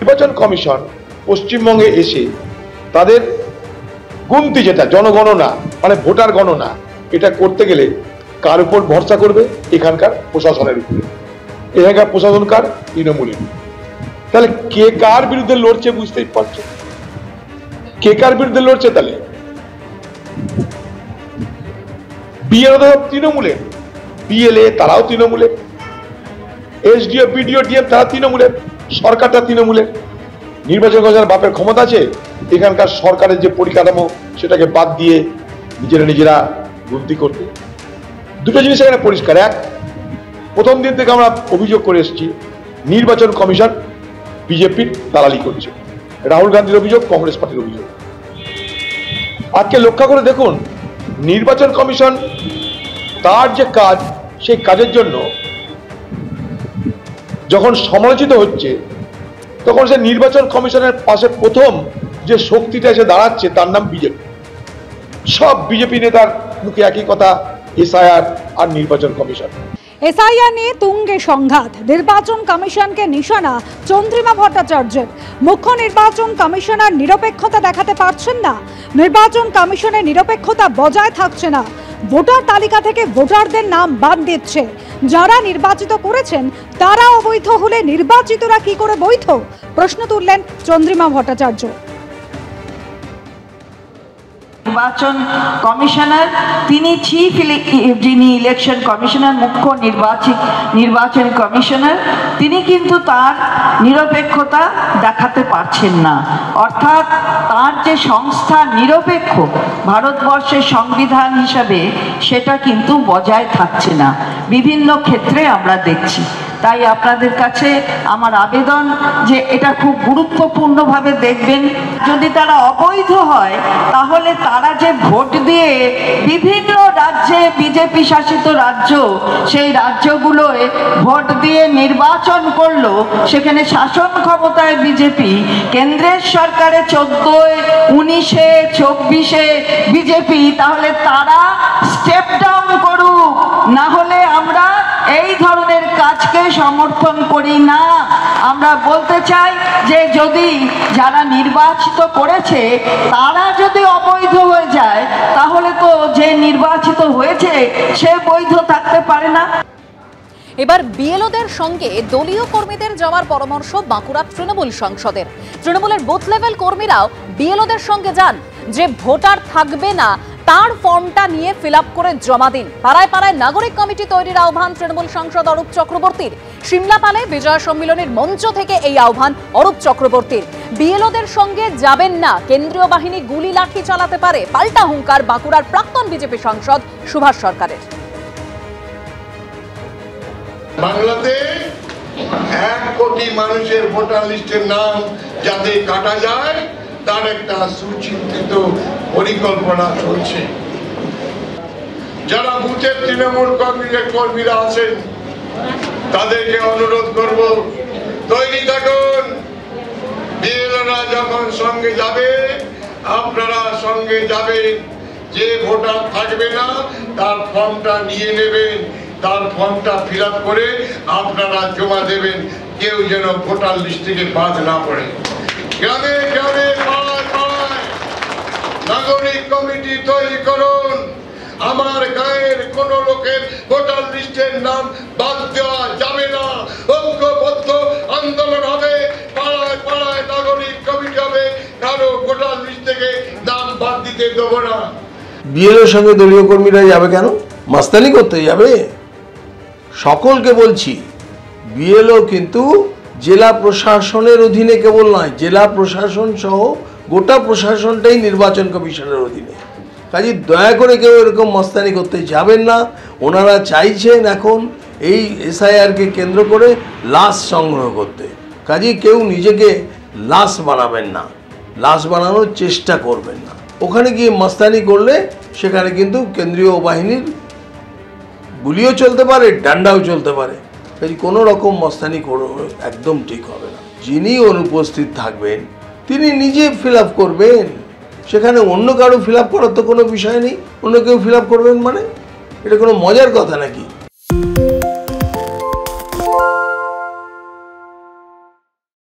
নির্বাচন কমিশন পশ্চিমবঙ্গে এসে তাদের গুনতি, যেটা জনগণনা মানে ভোটার গণনা, এটা করতে গেলে কার উপর ভরসা করবে? এখানকার প্রশাসনের উপরে। এখানকার প্রশাসন কার? তৃণমূলের। তাহলে কে কার বিরুদ্ধে লড়ছে বুঝতেই পারছো। কে কার বিরুদ্ধে লড়ছে? তাহলে বিএলও তৃণমূলের, বিএলএ তারাও তৃণমূলের, এসডিও বিডিও ডিএম তারা তৃণমূলের, সরকারটা তৃণমূলের। নির্বাচন কমিশনের বাপের ক্ষমতা আছে এখানকার সরকারের যে পরিকাঠামো সেটাকে বাদ দিয়ে নিজেরা গুনতি করতে। দুটো জিনিস এখানে পরিষ্কার। এক, প্রথম দিন থেকে আমরা অভিযোগ করে এসেছি নির্বাচন কমিশন বিজেপির দালালি করছে। রাহুল গান্ধীর অভিযোগ, কংগ্রেস পার্টির অভিযোগ। আজকে লক্ষ্য করে দেখুন, নির্বাচন কমিশন তার যে কাজ, সেই কাজের জন্য যখন সমালোচিত হচ্ছে, তখন সে নির্বাচন কমিশনের পাশে প্রথম যে শক্তিটা এসে দাঁড়াচ্ছে তার নাম বিজেপি। সব বিজেপি নেতার মুখে একই কথা, এসআইআর আর নির্বাচন কমিশন। এসআইআর নিয়ে তুঙ্গে সংঘাত, নির্বাচন কমিশনকে নিশানা চন্দ্রিমা ভট্টাচার্যের। মুখ্য নির্বাচন কমিশনার নিরপেক্ষতা দেখাতে পারছেন না, নির্বাচন কমিশনের নিরপেক্ষতা বজায় থাকছে না, ভোটার তালিকা থেকে ভোটারদের নাম বাদ দিচ্ছে। যারা নির্বাচিত করেছেন তারা অবৈধ হলে নির্বাচিতরা কি করে বৈধ? প্রশ্ন তুললেন চন্দ্রিমা ভট্টাচার্য। নির্বাচন কমিশনার তিনি চিফ যিনি ইলেকশন কমিশনার, মুখ্য নির্বাচন কমিশনার, তিনি কিন্তু তার নিরপেক্ষতা দেখাতে পারছেন না। অর্থাৎ তার যে সংস্থা নিরপেক্ষ ভারতবর্ষের সংবিধান হিসাবে, সেটা কিন্তু বজায় থাকছে না, বিভিন্ন ক্ষেত্রে আমরা দেখছি। তাই আপনাদের কাছে আমার আবেদন যে এটা খুব গুরুত্বপূর্ণভাবে দেখবেন। যদি তারা অবৈধ হয় তাহলে তারা যে ভোট দিয়ে বিভিন্ন রাজ্যে, বিজেপি শাসিত রাজ্য, সেই রাজ্যগুলোয় ভোট দিয়ে নির্বাচন করলো, সেখানে শাসন ক্ষমতায় বিজেপি, কেন্দ্রের সরকারে 14, 19, 24 বিজেপি, তাহলে তারা স্টেপ ডাউন করুক, না হলে আমরা এই ধরনের কাজকে সমর্থন করি না। আমরা বলতে চাই যে যদি যারা নির্বাচিত করেছে তারা যদি অবৈধ হয়ে যায়, তাহলে তো যে নির্বাচিত হয়েছে সে বৈধ থাকতে পারে না। এবার বিএলওদের সঙ্গে দলীয় কর্মীদের যাওয়ার পরামর্শ বাঁকুড়া তৃণমূল সাংসদের। তৃণমূলের বুথ লেভেল কর্মীরাও বিএলওদের সঙ্গে যান। যে ভোটার থাকবে না তার ফর্মটা নিয়ে ফিল আপ করে জমা দিন। পাড়ায় পাড়ায় নাগরিক কমিটি তৈরির আহ্বান তৃণমূল সাংসদ অরূপ চক্রবর্তীর। সিমলাপালে বিজয় সম্মেলনের মঞ্চ থেকে এই আহ্বান অরূপ চক্রবর্তীর। বিএলওদের সঙ্গে যাবেন না, কেন্দ্রীয় বাহিনী গুলি লাঠি চালাতে পারে, পাল্টা হুঙ্কার বাঁকুড়ার প্রাক্তন বিজেপি সাংসদ সুভাষ সরকারের। বাংলাদেশ 1 কোটি মানুষের ভোটার লিস্টের নাম যাতে কাটা যায় তার একটা সুচিন্তিত পরিকল্পনা চলছে। যারা বুথের তৃণমূল কর্মীরা আছেন তাদেরকে অনুরোধ করব, তৈরি থাকুন। বিএলওরা যখন সঙ্গে যাবে আপনারা সঙ্গে যাবেন। যে ভোটার থাকবে না তার ফর্মটা নিয়ে নেবেন, তার ফর্মটা ফিল আপ করে আপনারা জমা দেবেন। কেউ যেন ভোটার লিস্ট থেকে বাদ না পড়ে। গ্রামে গ্রামে পাড়ায় পাড়ায় নাগরিক কমিটি তৈরি করুন। আমার গায়ের কোন লোকের ভোটার লিস্টের নাম বাদ দেওয়া যাবে না। ঐক্যবদ্ধ আন্দোলন হবে, পাড়ায় পাড়ায় নাগরিক কমিটি হবে, কারো ভোটার লিস্ট থেকে নাম বাদ দিতে দেব না। বিএলওর সঙ্গে দলীয় কর্মীরা যাবে কেন? মাস্তানি করতে যাবে? সকলকে বলছি, বিএলও কিন্তু জেলা প্রশাসনের অধীনে কেবল নয়, জেলা প্রশাসন সহ গোটা প্রশাসনটাই নির্বাচন কমিশনের অধীনে। কাজে দয়া করে কেউ এরকম মস্তানি করতে যাবেন না। ওনারা চাইছেন এখন এই এসআইআরকে কেন্দ্র করে লাশ সংগ্রহ করতে। কাজে কেউ নিজেকে লাশ বানাবেন না, লাশ বানানোর চেষ্টা করবেন না। ওখানে গিয়ে মস্তানি করলে সেখানে কিন্তু কেন্দ্রীয় বাহিনীর গুলিও চলতে পারে, ডান্ডাও চলতে পারে। কাজে কোনো রকম মস্তানি একদম ঠিক হবে না। যিনি অনুপস্থিত থাকবেন তিনি নিজে ফিল আপ করবেন। সেখানে অন্য কারো ফিল আপ করার তো কোনো বিষয় নেই। অন্য কেউ ফিল আপ করবেন মানে এটা কোনো মজার কথা নাকি?